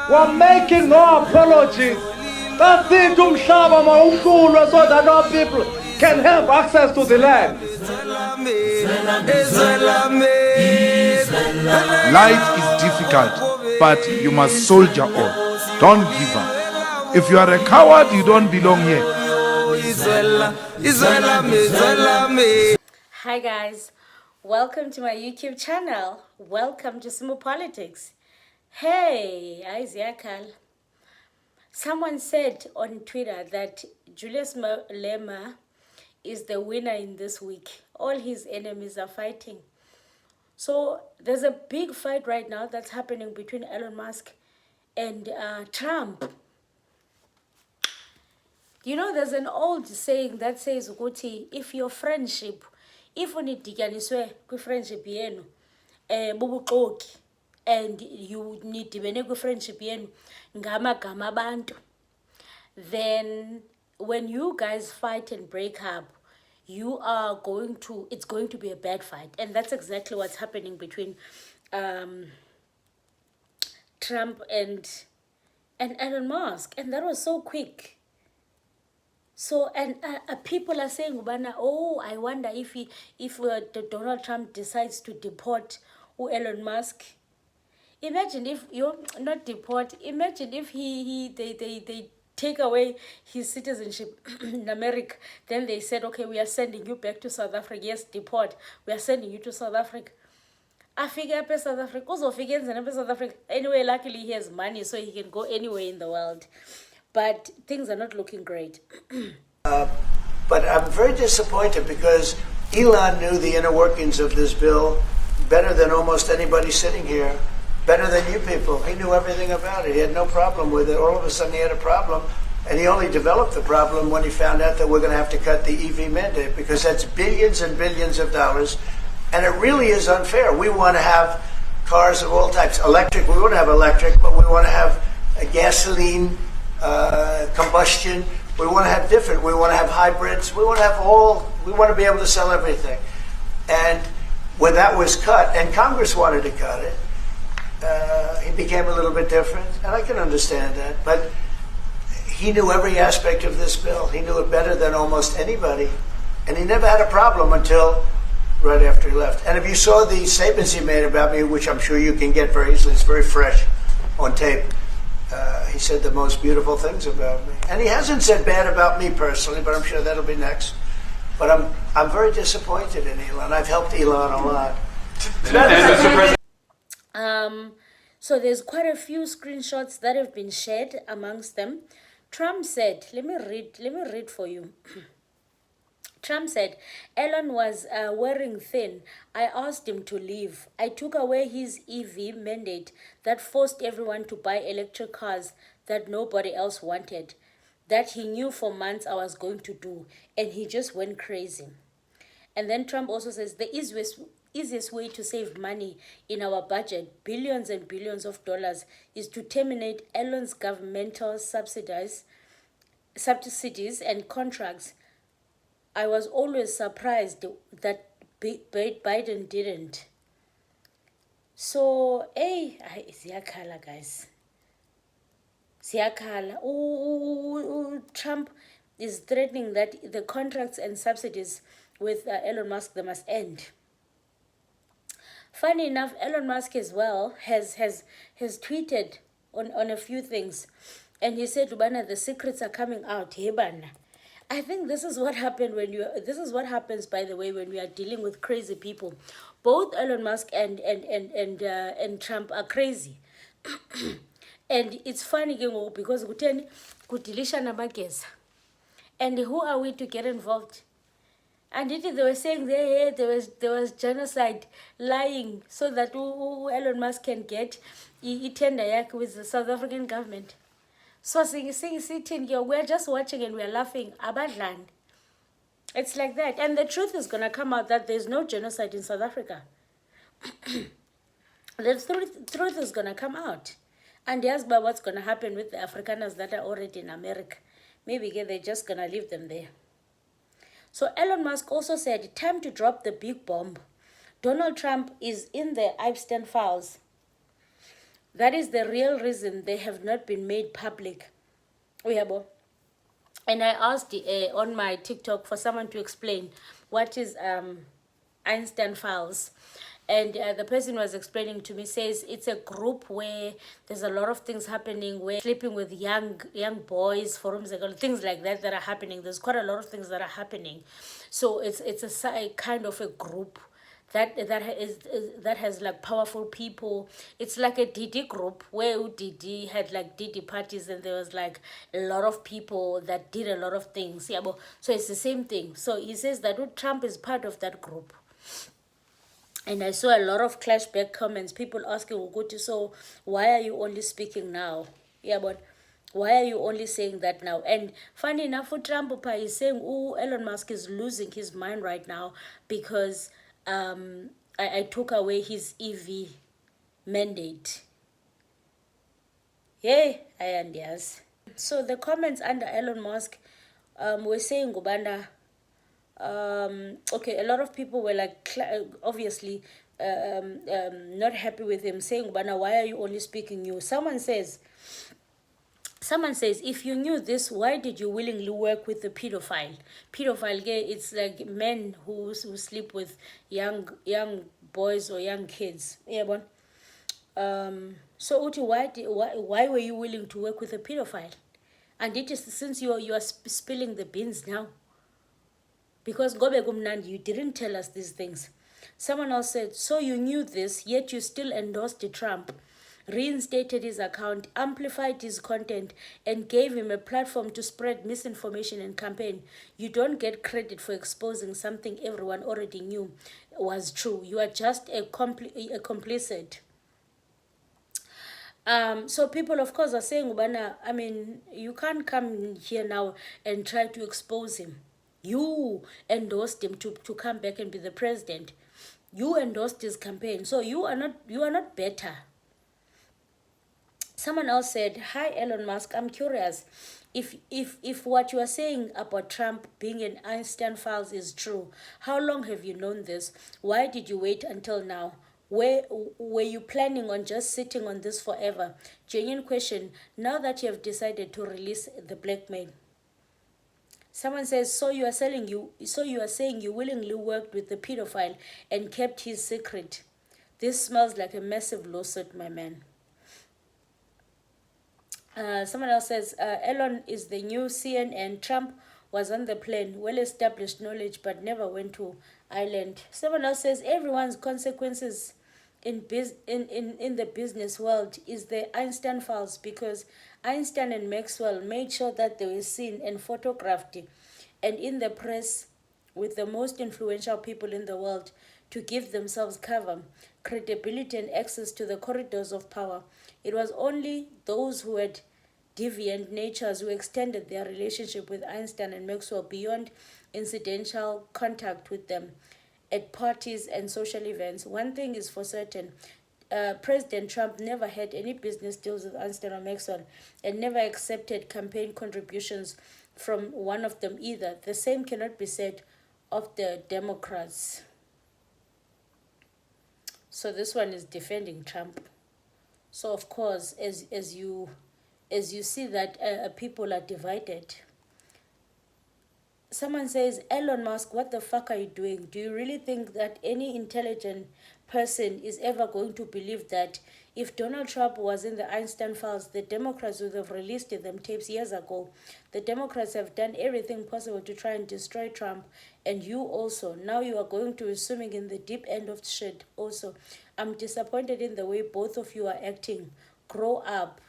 We're making no apologies. That's it, umhlaba mawuhlulwe so that our people can have access to the land. Life is difficult, but you must soldier on. Don't give up. If you are a coward, you don't belong here. Hi guys, welcome to my YouTube channel. Welcome to Sumo Politics. Hey, Isaacal. Someone said on Twitter that Julius Malema is the winner in this week. All his enemies are fighting. So there's a big fight right now that's happening between Elon Musk and Trump. You know, there's an old saying that says, Guti, if your friendship, if unidiganiswe ku friendship yenu, bubuxoki, and you need to friendship yenu, ngamagama abantu, then when you guys fight and break up, it's going to be a bad fight. And that's exactly what's happening between Trump and Elon Musk. And that was so quick. So, and people are saying, oh, I wonder if Donald Trump decides to deport Elon Musk. Imagine if you're not deport. Imagine if they take away his citizenship in America. Then they said, okay, we are sending you back to South Africa. Yes, deport. We are sending you to South Africa. I figure South Africa. Also, South Africa. Anyway, luckily he has money, so he can go anywhere in the world. But things are not looking great. But I'm very disappointed because Elon knew the inner workings of this bill better than almost anybody sitting here, better than you people. He knew everything about it. He had no problem with it. All of a sudden he had a problem, and he only developed the problem when he found out that we're going to have to cut the EV mandate, because that's billions and billions of dollars, and it really is unfair. We want to have cars of all types. Electric, we want to have electric, but we want to have a gasoline, combustion. We want to have different. We want to have hybrids. We want to have all. We want to be able to sell everything. And when that was cut, and Congress wanted to cut it, he became a little bit different, and I can understand that. But he knew every aspect of this bill. He knew it better than almost anybody, and he never had a problem until right after he left. And if you saw the statements he made about me, which I'm sure you can get very easily, it's very fresh on tape. He said the most beautiful things about me, and he hasn't said bad about me personally, but I'm sure that'll be next. But I'm very disappointed in Elon. I've helped Elon a lot. So there's quite a few screenshots that have been shared amongst them. Trump said, let me read for you. Trump said, Elon was wearing thin. I asked him to leave. I took away his EV mandate that forced everyone to buy electric cars that nobody else wanted, that he knew for months I was going to do, and he just went crazy. And then Trump also says, the easiest way to save money in our budget, billions and billions of dollars, is to terminate Elon's governmental subsidies and contracts. I was always surprised that Biden didn't. So, siyakhala guys. Siyakhala. Trump is threatening that the contracts and subsidies with Elon Musk, they must end. Funny enough, Elon Musk as well has tweeted on a few things, and he said, "Lubana, the secrets are coming out." Hebana. I think this is what happened this is what happens, by the way, when we are dealing with crazy people. Both Elon Musk and Trump are crazy. And it's funny because kudilisha namageza. And who are we to get involved? And they were saying there was genocide, lying, so that Elon Musk can get tender with the South African government. So sitting here, we're just watching and we're laughing. Abadland. It's like that. And the truth is going to come out that there's no genocide in South Africa. The truth is going to come out. And yes, but what's going to happen with the Afrikaners that are already in America? Maybe they're just going to leave them there. So Elon Musk also said, time to drop the big bomb. Donald Trump is in the Einstein files. That is the real reason they have not been made public. And I asked on my TikTok for someone to explain what is Einstein files. And the person was explaining to me, says it's a group where there's a lot of things happening, where sleeping with young boys, forums, things like that are happening. There's quite a lot of things that are happening. So it's a kind of a group that has like powerful people. It's like a DD group where DD had like DD parties, and there was like a lot of people that did a lot of things. Yeah, but so it's the same thing. So he says that Trump is part of that group. And I saw a lot of clashback comments, people asking Uguti, so why are you only speaking now? Yeah, but why are you only saying that now? And funny enough, for Trump is saying, oh, Elon Musk is losing his mind right now because I took away his EV mandate. Yeah, I am, yes. So the comments under Elon Musk were saying, Gubanda, okay, a lot of people were like, obviously, not happy with him, saying, Gubanda, why are you only speaking you? Someone says, if you knew this, why did you willingly work with the pedophile? Pedophile, it's like men who sleep with young boys or young kids. Yeah, but so Uti, why were you willing to work with a pedophile? And it is since you are spilling the beans now. Because Gobe Gumnand, you didn't tell us these things. Someone else said, so you knew this, yet you still endorsed Trump, reinstated his account, amplified his content, and gave him a platform to spread misinformation and campaign. You don't get credit for exposing something everyone already knew was true. You are just a complicit. So people, of course, are saying, Ubana, I mean, you can't come here now and try to expose him. You endorsed him to come back and be the president. You endorsed his campaign. So you are not better. Someone else said, hi, Elon Musk, I'm curious. If what you are saying about Trump being in Einstein files is true, how long have you known this? Why did you wait until now? Were you planning on just sitting on this forever? Genuine question, now that you have decided to release the blackmail. Someone says, so you are saying you willingly worked with the pedophile and kept his secret. This smells like a massive lawsuit, my man. Someone else says, Elon is the new CNN. Trump was on the plane, well-established knowledge, but never went to Ireland. Someone else says, everyone's consequences in the business world is the Einstein files, because Einstein and Maxwell made sure that they were seen and photographed and in the press with the most influential people in the world to give themselves cover, credibility, and access to the corridors of power. It was only those who had deviant natures who extended their relationship with Einstein and Maxwell beyond incidental contact with them at parties and social events. One thing is for certain, President Trump never had any business deals with Einstein or Maxwell and never accepted campaign contributions from one of them either. The same cannot be said of the Democrats. So this one is defending Trump. So of course, as you see that people are divided. Someone says, Elon Musk, what the fuck are you doing? Do you really think that any intelligent person is ever going to believe that if Donald Trump was in the Einstein files, the Democrats would have released them tapes years ago? The Democrats have done everything possible to try and destroy Trump, and you also. Now you are going to be swimming in the deep end of shit also. I'm disappointed in the way both of you are acting. Grow up.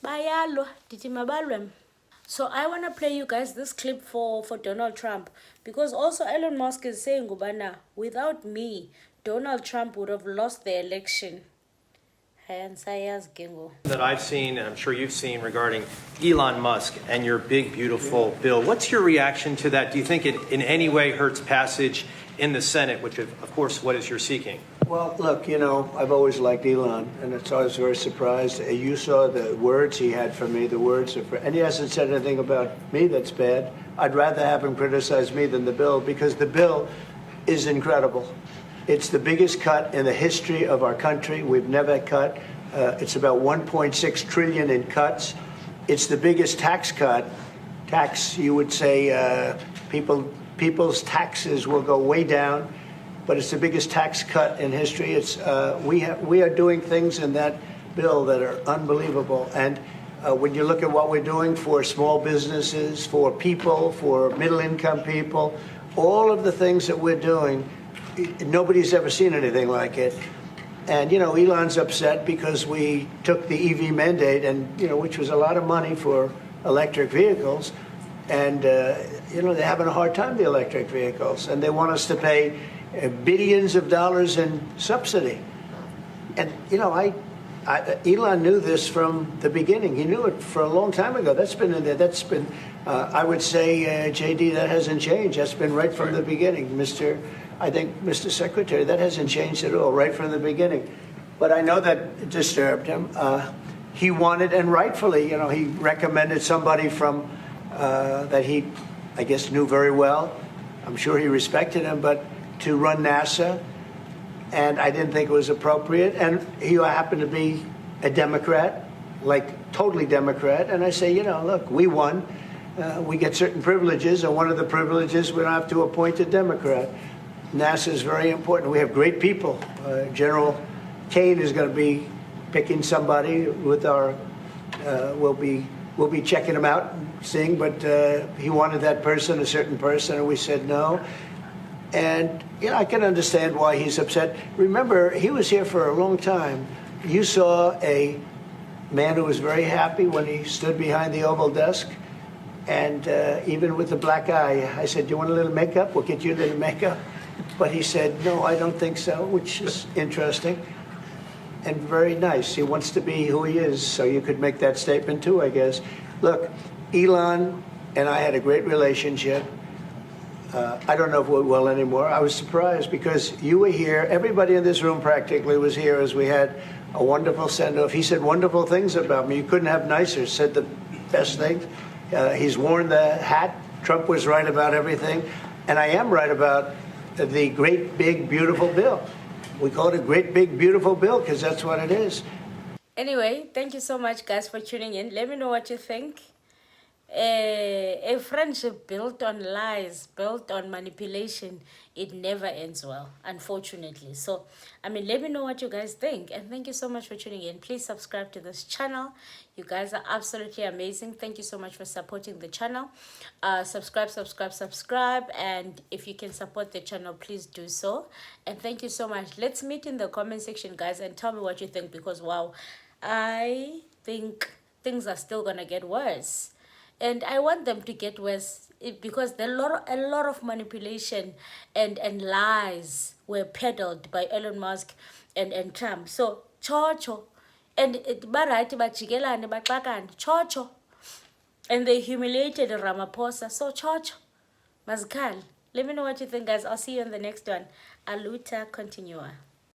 Bayalo, ditimabalwem. So I want to play you guys this clip for Donald Trump, because also Elon Musk is saying, Gubana, without me, Donald Trump would have lost the election. That I've seen, and I'm sure you've seen, regarding Elon Musk and your big, beautiful bill. What's your reaction to that? Do you think it in any way hurts passage in the Senate, which, of course, what is you're seeking? Well, look, you know, I've always liked Elon, and it's always very surprised. You saw the words he had for me, the words of, and he hasn't said anything about me that's bad. I'd rather have him criticize me than the bill, because the bill is incredible. It's the biggest cut in the history of our country. We've never cut. It's about 1.6 trillion in cuts. It's the biggest tax cut. Tax, you would say, people's taxes will go way down, but it's the biggest tax cut in history. It's we are doing things in that bill that are unbelievable. And when you look at what we're doing for small businesses, for people, for middle-income people, all of the things that we're doing, nobody's ever seen anything like it. And, Elon's upset because we took the EV mandate, and, which was a lot of money for electric vehicles. And, they're having a hard time, the electric vehicles. And they want us to pay billions of dollars in subsidy. And, Elon knew this from the beginning. He knew it for a long time ago. That's been in there. That's been, I would say, JD, that hasn't changed. That's been right from the beginning, Mr. Secretary. That hasn't changed at all, right from the beginning. But I know that disturbed him. He wanted, and rightfully, he recommended somebody from that he, I guess, knew very well. I'm sure he respected him, but to run NASA. And I didn't think it was appropriate. And he happened to be a Democrat, like totally Democrat. And I say, look, we won. We get certain privileges, and one of the privileges, we don't have to appoint a Democrat. NASA is very important. We have great people. General Kane is going to be picking somebody with our. We'll be checking him out and seeing. But he wanted that person, a certain person, and we said no. And I can understand why he's upset. Remember, he was here for a long time. You saw a man who was very happy when he stood behind the Oval desk, and even with the black eye, I said, "Do you want a little makeup? We'll get you a little makeup." But he said, "No, I don't think so," which is interesting and very nice. He wants to be who he is, so you could make that statement too, I guess. Look, Elon and I had a great relationship. I don't know if we're well anymore. I was surprised because you were here. Everybody in this room practically was here as we had a wonderful send-off. He said wonderful things about me. You couldn't have nicer. Said the best things. He's worn the hat. Trump was right about everything. And I am right about the great, big, beautiful bill. We call it a great, big, beautiful bill because that's what it is. Anyway, thank you so much, guys, for tuning in. Let me know what you think. A friendship built on lies, built on manipulation, it never ends well, unfortunately. So, let me know what you guys think. And thank you so much for tuning in. Please subscribe to this channel. You guys are absolutely amazing. Thank you so much for supporting the channel. Subscribe. And if you can support the channel, please do so. And thank you so much. Let's meet in the comment section, guys, and tell me what you think. Because, wow, I think things are still going to get worse. And I want them to get worse because a lot of manipulation and lies were peddled by Elon Musk and Trump. So, chocho. And chocho. And they humiliated Ramaphosa. So, chocho. Mazkal. Let me know what you think, guys. I'll see you in the next one. Aluta continua.